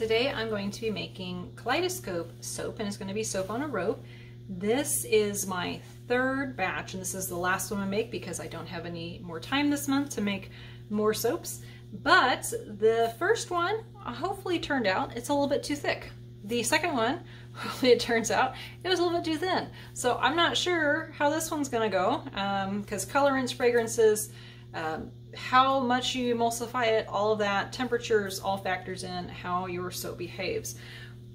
Today I'm going to be making Kaleidoscope soap, and it's going to be soap on a rope. This is my third batch, and this is the last one I make because I don't have any more time this month to make more soaps. But the first one hopefully turned out, it's a little bit too thick. The second one, hopefully it turns out, it was a little bit too thin. So I'm not sure how this one's gonna go, because colorants, fragrances, how much you emulsify it, all of that, temperatures, all factors in how your soap behaves.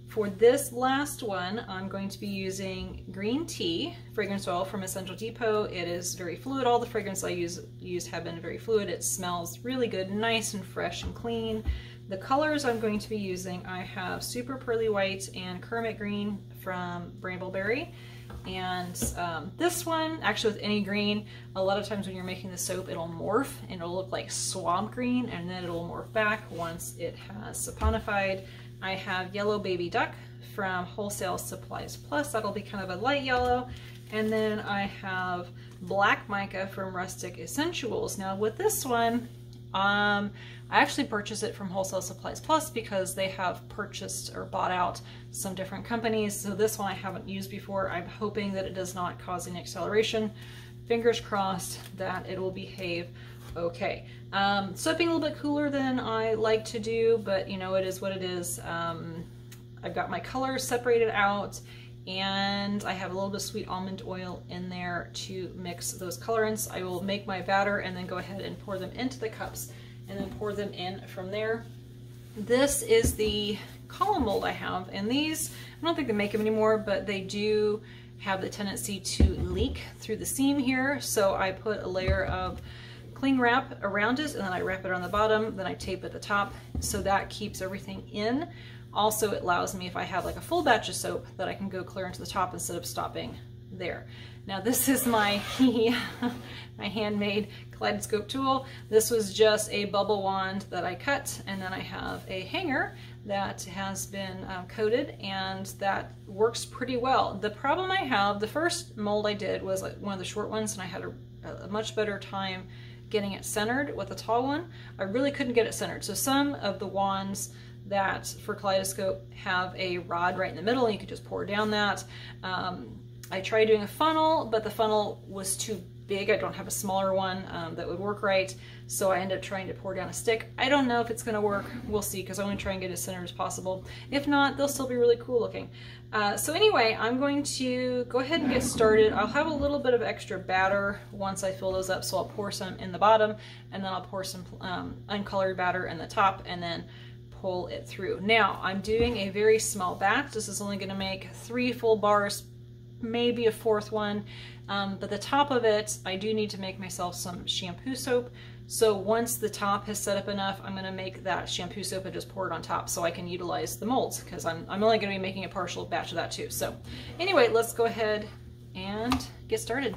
For this last one, I'm going to be using green tea fragrance oil from Essential Depot. It is very fluid. All the fragrances I use have been very fluid. It smells really good, nice and fresh and clean. The colors I'm going to be using, I have Super Pearly White and Kermit Green from Bramble Berry. And this one, actually with any green, a lot of times when you're making the soap, it'll morph and it'll look like swamp green, and then it'll morph back once it has saponified. I have Yellow Baby Duck from Wholesale Supplies Plus. That'll be kind of a light yellow. And then I have Black Mica from Rustic Essentials. Now with this one, I actually purchased it from Wholesale Supplies Plus because they have purchased or bought out some different companies. So this one I haven't used before. I'm hoping that it does not cause any acceleration. Fingers crossed that it will behave okay. Soaping a little bit cooler than I like to do, but you know, it is what it is. I've got my colors separated out, and I have a little bit of sweet almond oil in there to mix those colorants. I will make my batter and then go ahead and pour them into the cups and then pour them in from there. This is the column mold I have, and these, I don't think they make them anymore, but they do have the tendency to leak through the seam here. So I put a layer of cling wrap around it, and then I wrap it on the bottom, then I tape at the top, so that keeps everything in. Also, it allows me, if I have like a full batch of soap, that I can go clear into the top instead of stopping there. Now this is my my handmade Kaleidoscope tool. This was just a bubble wand that I cut, and then I have a hanger that has been coated, and that works pretty well. The problem I have, the first mold I did was like one of the short ones, and I had a much better time getting it centered. With the tall one, I really couldn't get it centered. So some of the wands that for Kaleidoscope have a rod right in the middle, and you could just pour down that. I tried doing a funnel, but the funnel was too big. I don't have a smaller one that would work right, so I ended up trying to pour down a stick. I don't know if it's gonna work. We'll see, because I want to try and get it as centered as possible. If not, they'll still be really cool looking. So anyway, I'm going to go ahead and get started. I'll have a little bit of extra batter once I fill those up, so I'll pour some in the bottom, and then I'll pour some uncolored batter in the top, and then pull it through. Now, I'm doing a very small batch. This is only gonna make 3 full bars, maybe a 4th one, but the top of it, I do need to make myself some shampoo soap. So once the top has set up enough, I'm gonna make that shampoo soap and just pour it on top so I can utilize the molds, because I'm only gonna be making a partial batch of that too. So anyway, let's go ahead and get started.